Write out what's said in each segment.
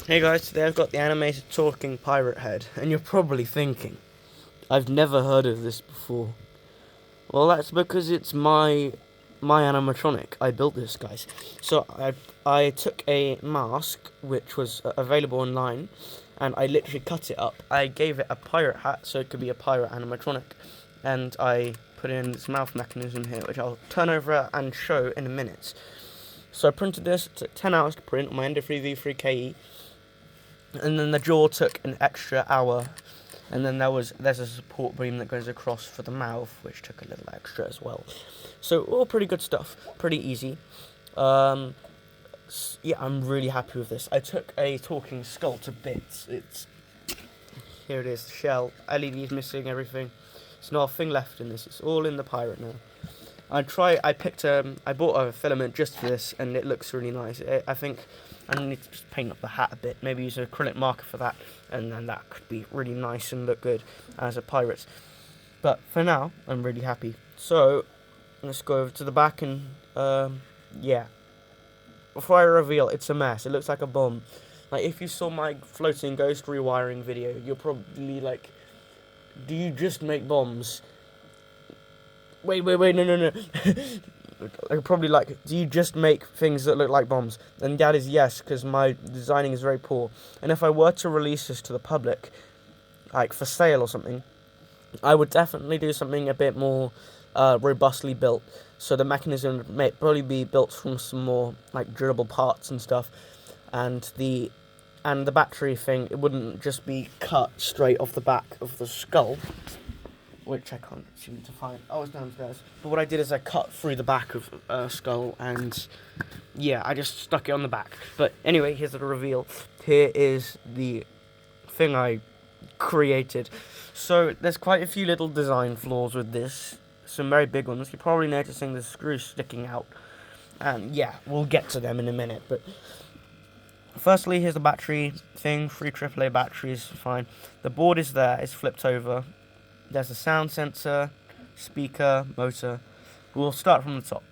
Hey guys, today I've got the animated talking pirate head, and you're probably thinking, I've never heard of this before. Well, that's because it's my animatronic. I built this, guys. So I took a mask which was available online, and I literally cut it up. I gave it a pirate hat so it could be a pirate animatronic, and I put in this mouth mechanism here, which I'll turn over and show in a minute. So I printed this. It took 10 hours to print on my Ender 3v3ke. And then the jaw took an extra hour, and then there's a support beam that goes across for the mouth, which took a little extra as well. So all pretty good stuff, pretty easy. Yeah, I'm really happy with this. I took a talking skull to bits. Here it is, the shell. LED's missing, everything. There's not a thing left in this. It's all in the pirate now. I bought a filament just for this, and it looks really nice. I think I need to just paint up the hat a bit, maybe use an acrylic marker for that, and then that could be really nice and look good as a pirate. But for now, I'm really happy. So, let's go over to the back and, yeah. Before I reveal, it's a mess. It looks like a bomb. Like, if you saw my floating ghost rewiring video, you're probably like, do you just make bombs? Wait, no. I'm probably like, do you just make things that look like bombs? And that is yes, because my designing is very poor. And if I were to release this to the public, like for sale or something, I would definitely do something a bit more robustly built. So the mechanism may probably be built from some more like durable parts and stuff. And the battery thing, it wouldn't just be cut straight off the back of the skull, which I can't seem to find. Oh, it's downstairs. But what I did is I cut through the back of skull, and yeah, I just stuck it on the back. But anyway, here's the reveal. Here is the thing I created. So there's quite a few little design flaws with this. Some very big ones. You're probably noticing the screws sticking out. And yeah, we'll get to them in a minute. But firstly, here's the battery thing. 3 AAA batteries, fine. The board is there. It's flipped over. There's a sound sensor, speaker, motor. We'll start from the top.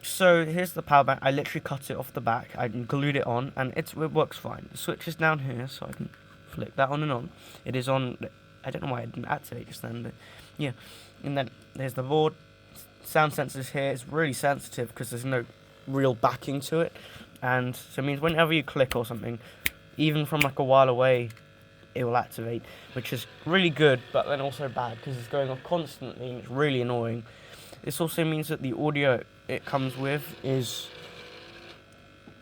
So here's the power bank. I literally cut it off the back. I glued it on, and it works fine. The switch is down here, so I can flick that on and on. It is on. I don't know why it didn't activate just then, but yeah. And then there's the board. Sound sensor's here. It's really sensitive because there's no real backing to it, and so it means whenever you click or something, even from like a while away, it will activate, which is really good, but then also bad because it's going off constantly and it's really annoying. This also means that the audio it comes with is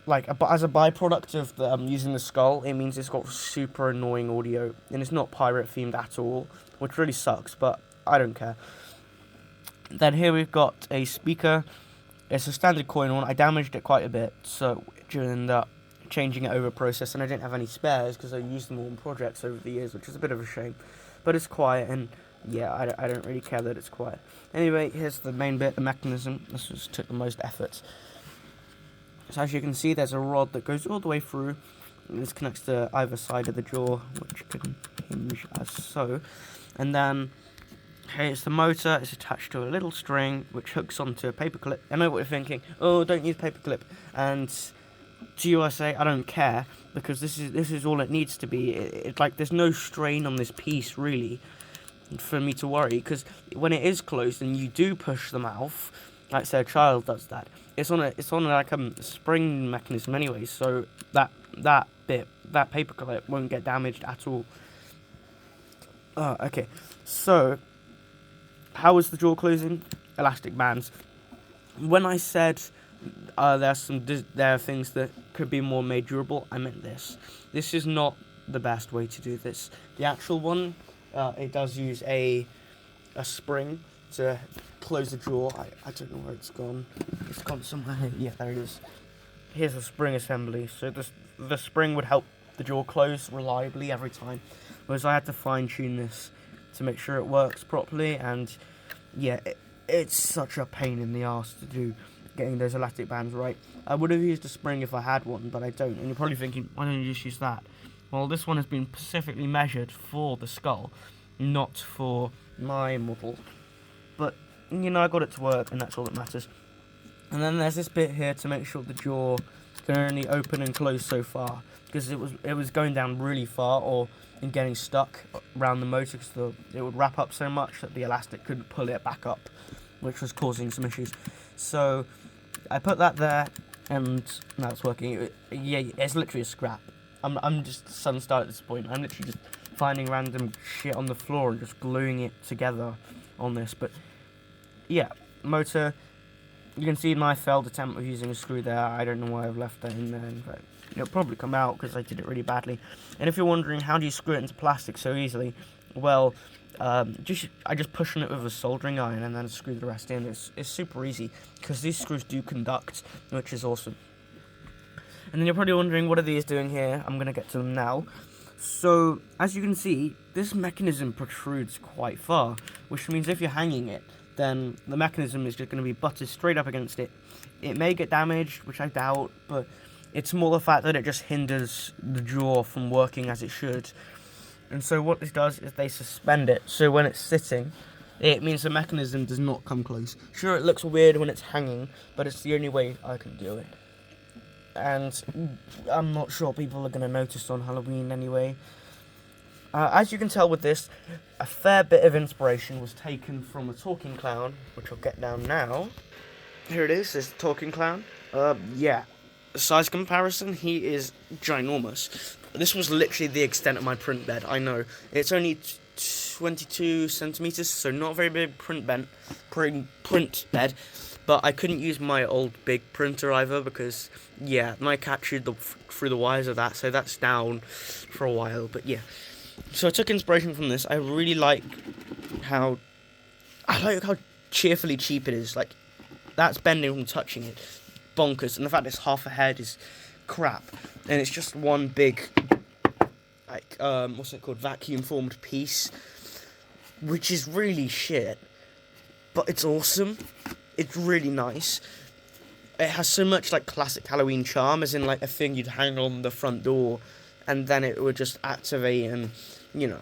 like as a byproduct of using the skull, it means it's got super annoying audio, and it's not pirate themed at all, which really sucks, but I don't care. Then here we've got a speaker. It's a standard coin one. I damaged it quite a bit, so during the changing it over process, and I didn't have any spares because I used them all in projects over the years, which is a bit of a shame. But it's quiet, and yeah, I don't really care that it's quiet. Anyway, here's the main bit, the mechanism. This just took the most effort. So as you can see, there's a rod that goes all the way through. This connects to either side of the jaw, which can hinge as so. And then here's the motor. It's attached to a little string which hooks onto a paperclip. I know what you're thinking. Oh, don't use paperclip. And to you I say, I don't care, because this is all it needs to be. It's like there's no strain on this piece really for me to worry, because when it is closed and you do push the mouth, like say a child does that, it's on like a spring mechanism anyway, so that paperclip won't get damaged at all. Okay, so how is the jaw closing? Elastic bands. When I said there are things that could be more made durable, I meant this. This is not the best way to do this. The actual one, it does use a spring to close the jaw. I don't know where it's gone. It's gone somewhere. Yeah, there it is. Here's the spring assembly. So the spring would help the jaw close reliably every time, whereas I had to fine tune this to make sure it works properly, and yeah, it's such a pain in the arse to do, getting those elastic bands right. I would have used a spring if I had one, but I don't. And you're probably thinking, why don't you just use that? Well, this one has been specifically measured for the skull, not for my model. But, you know, I got it to work, and that's all that matters. And then there's this bit here to make sure the jaw can only open and close so far because it was going down really far or and getting stuck around the motor because it would wrap up so much that the elastic couldn't pull it back up, which was causing some issues. So I put that there, and now it's working. Yeah, it's literally a scrap. I'm just sun-started at this point. I'm literally just finding random shit on the floor and just gluing it together on this. But yeah, motor. You can see my failed attempt of using a screw there. I don't know why I've left that in there. In fact, it'll probably come out because I did it really badly. And if you're wondering how do you screw it into plastic so easily, well, I just push on it with a soldering iron and then screw the rest in. It's super easy because these screws do conduct, which is awesome. And then you're probably wondering, what are these doing here? I'm going to get to them now. So, as you can see, this mechanism protrudes quite far, which means if you're hanging it, then the mechanism is just going to be butted straight up against it. It may get damaged, which I doubt, but it's more the fact that it just hinders the jaw from working as it should. And so what this does is they suspend it, so when it's sitting, it means the mechanism does not come close. Sure, it looks weird when it's hanging, but it's the only way I can do it. And I'm not sure people are going to notice on Halloween anyway. As you can tell with this, a fair bit of inspiration was taken from a talking clown, which I'll get down now. Here it is, this talking clown. Yeah, size comparison, he is ginormous. This was literally the extent of my print bed, I know. It's only 22 centimeters, so not a very big print bed. But I couldn't use my old big printer either because, yeah, my cat chewed through the wires of that, so that's down for a while, but yeah. So I took inspiration from this. I really like how cheerfully cheap it is. Like, that's bending from touching it. Bonkers. And the fact it's half a head is crap. And it's just one big, like, what's it called? Vacuum formed piece. Which is really shit. But it's awesome. It's really nice. It has so much, like, classic Halloween charm, as in, like, a thing you'd hang on the front door, and then it would just activate and, you know,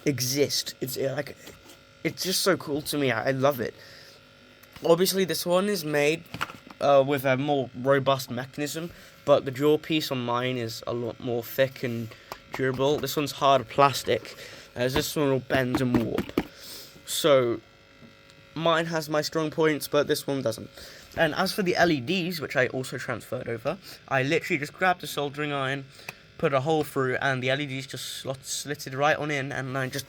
exist. It's just so cool to me. I love it. Obviously, this one is made with a more robust mechanism, but the jaw piece on mine is a lot more thick and durable. This one's hard plastic, as this one will bend and warp. So mine has my strong points, but this one doesn't. And as for the LEDs, which I also transferred over, I literally just grabbed a soldering iron, put a hole through, and the LEDs just slitted right on in, and I just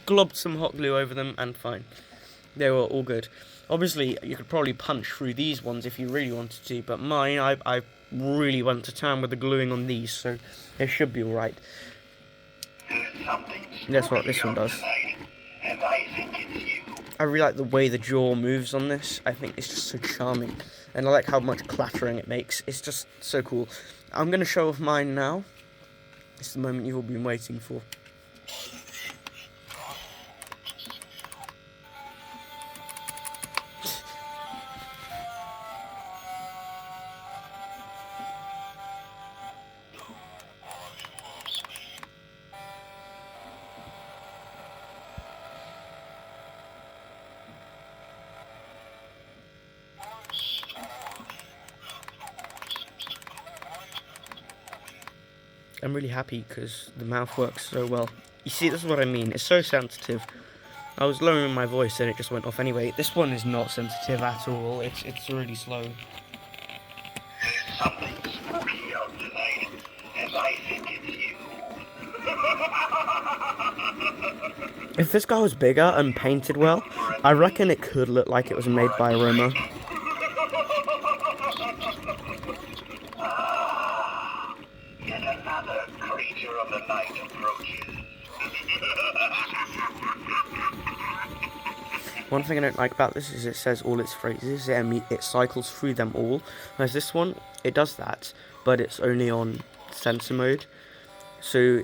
globbed some hot glue over them, and fine. They were all good. Obviously, you could probably punch through these ones if you really wanted to, but mine, I really went to town with the gluing on these, so it should be alright. That's what this one does. I really like the way the jaw moves on this. I think it's just so charming, and I like how much clattering it makes. It's just so cool. I'm going to show off mine now. It's the moment you've all been waiting for. I'm really happy because the mouth works so well. You see, this is what I mean. It's so sensitive. I was lowering my voice and it just went off anyway. This one is not sensitive at all. It's really slow. Something spooky out tonight, and I think it's you. If this guy was bigger and painted well, I reckon it could look like it was made by Aroma. Yet another creature of the night approaches. One thing I don't like about this is it says all its phrases, it cycles through them all. Whereas this one, it does that, but it's only on sensor mode. So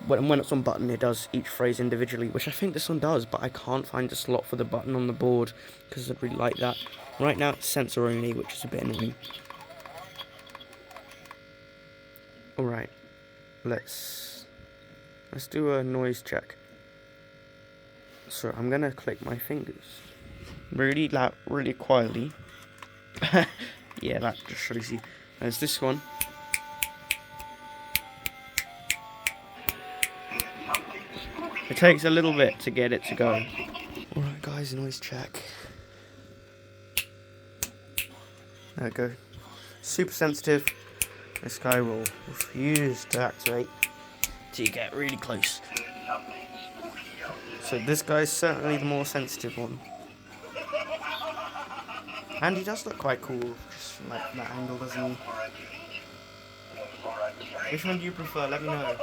when it's on button, it does each phrase individually, which I think this one does, but I can't find a slot for the button on the board, because I'd really like that. Right now it's sensor only, which is a bit annoying. Alright, let's do a noise check. So I'm gonna click my fingers really loud, really quietly. Yeah, that just shows you. There's this one. It takes a little bit to get it to go. Alright guys, noise check. There we go. Super sensitive. This guy will refuse to activate till you get really close. So this guy's certainly the more sensitive one. And he does look quite cool, just from like that angle, doesn't he? Which one do you prefer? Let me know.